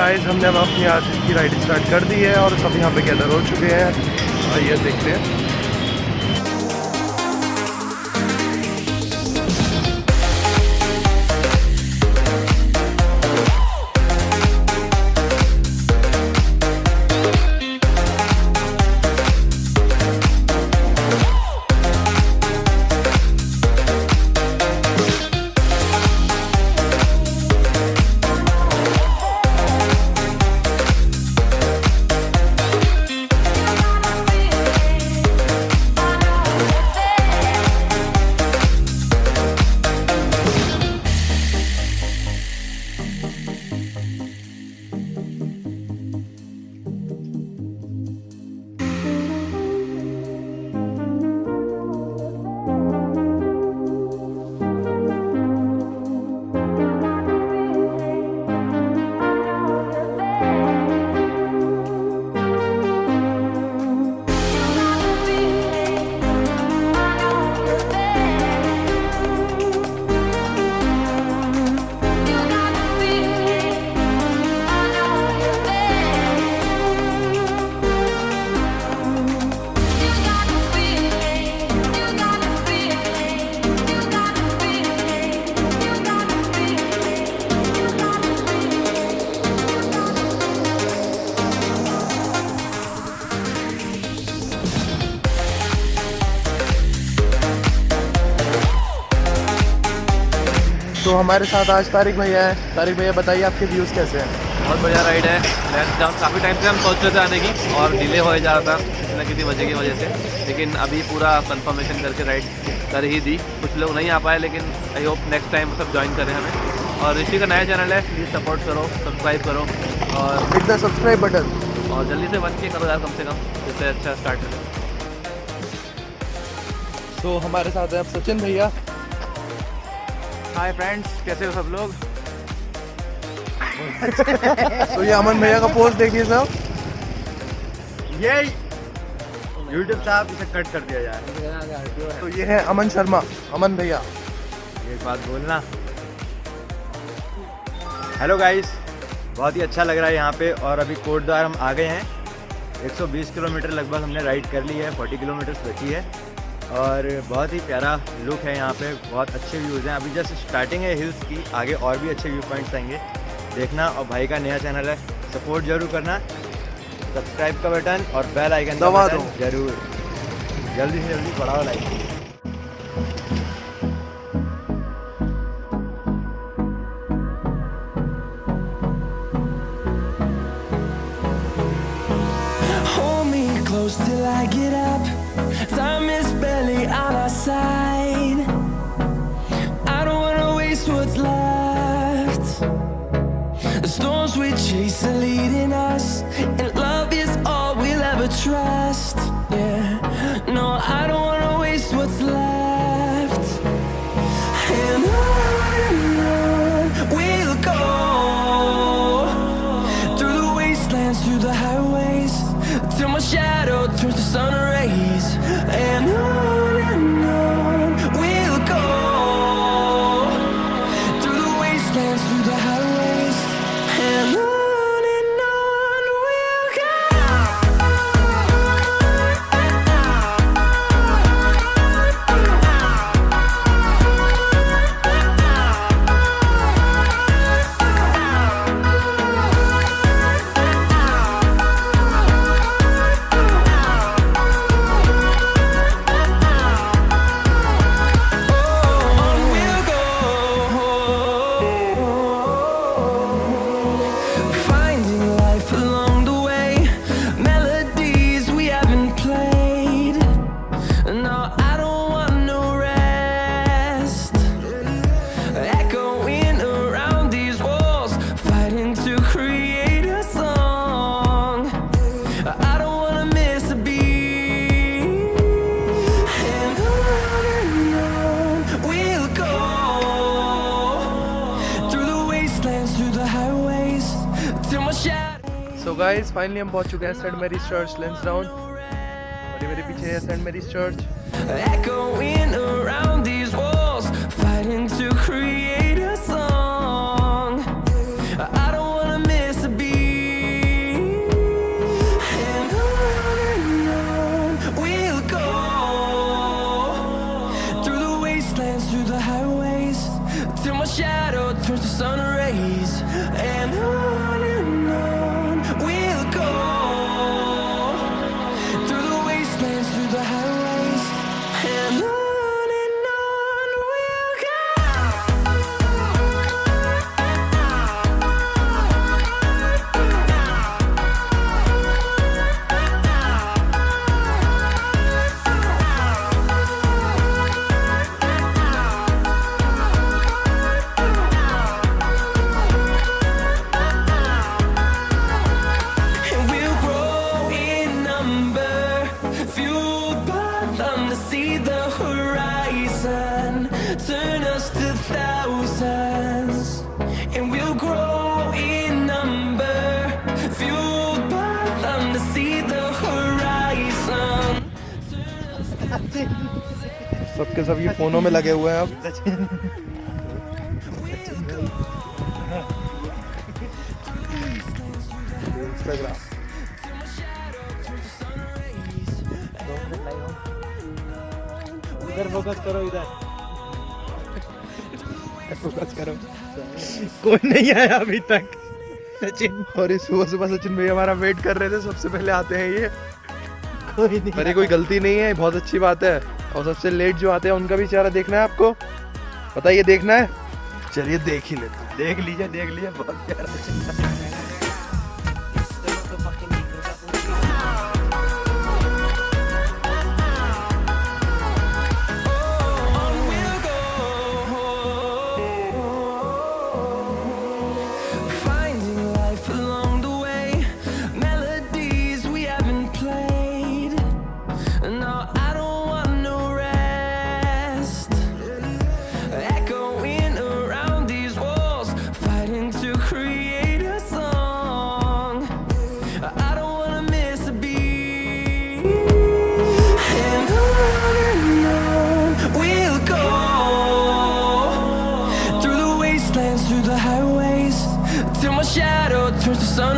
Guys हमने अब अपनी आज की राइड स्टार्ट कर दी है और सब यहाँ पे गैदर हो चुके हैं। आइए देखते हैं। तो हमारे साथ आज तारिक भैया है। तारिक भैया बताइए आपके व्यूज़ कैसे हैं? बहुत बढ़िया राइड है। लैंसडाउन काफ़ी टाइम से हम सोच रहे थे आने की और डिले हो जा रहा था किसी न किसी वजह की वजह से, लेकिन अभी पूरा कंफर्मेशन करके राइड कर ही दी। कुछ लोग नहीं आ पाए लेकिन आई होप नेक्स्ट टाइम सब ज्वाइन करें हमें। और ऋषि का नया चैनल है, प्लीज़ सपोर्ट करो, सब्सक्राइब करो और हिट द सब्सक्राइब बटन और जल्दी से 1K करो यार कम से कम, जिससे अच्छा स्टार्ट करें। तो हमारे साथ है अब सचिन भैया। हाय फ्रेंड्स, कैसे हो सब लोग? तो ये अमन भैया का पोस्ट देखिए सब। ये यूट्यूब साहब इसे कट कर दिया जाए। तो ये है अमन शर्मा, अमन भैया। एक बात बोलना। हेलो गाइस, बहुत ही अच्छा लग रहा है यहाँ पे। और अभी कोटद्वार हम आ गए हैं। 120 किलोमीटर लगभग हमने राइड कर ली है, 40 किलोमीटर बची है और बहुत ही प्यारा लुक है यहाँ पे। बहुत अच्छे व्यूज़ हैं। अभी जस्ट स्टार्टिंग है हिल्स की, आगे और भी अच्छे व्यू पॉइंट्स आएंगे देखना। और भाई का नया चैनल है, सपोर्ट जरूर करना। सब्सक्राइब का बटन और बेल आइकन दबा दो जरूर। जल्दी से जल्दी बढ़ाओ like. Till I get up, time is barely on our side. I don't wanna waste what's left. The storms we chase are leading us, and love is all we'll ever trust. Yeah, no, I don't wanna waste what's left. And on we'll go, through the wastelands, through the highways, till my shadow turns to sun rays. And on we'll go, through the wastelands, through the highways. And on we'll go. So guys finally हम पहुंच चुके हैं Saint Mary's church Lansdowne और ये मेरे पीछे है Saint Mary's Church. Echoing around these walls, fighting to create a song. I don't wanna miss a beat. till my shadow turns to sun rays, and on we'll go through the wastelands, through the highways, and on we'll go. And we'll grow in number, fueled by them to see the horizon, turn us to thousands. And we'll grow in number, fueled by them to see the horizon. सबके सब ये फोनों में लगे हुए हैं अब। Instagram इधर focus करो, इधर फोकस करो। कोई नहीं आया अभी तक। सचिन और ये सुबह सुबह सचिन भैया हमारा वेट कर रहे थे, सबसे पहले आते हैं ये। कोई नहीं, मेरी कोई गलती नहीं है, बहुत अच्छी बात है। और सबसे लेट जो आते हैं उनका भी चेहरा देखना है आपको, बताइए देखना है? चलिए देख ही लेते हैं। देख लीजिए बहुत प्यारा। On we'll go, finding life along the way, melodies we haven't played. No, I don't want no rest, echoing around these walls, fighting to create a song. I don't wanna miss a beat, and on we'll go through the wastelands, through the highways, till my shadow turns to sun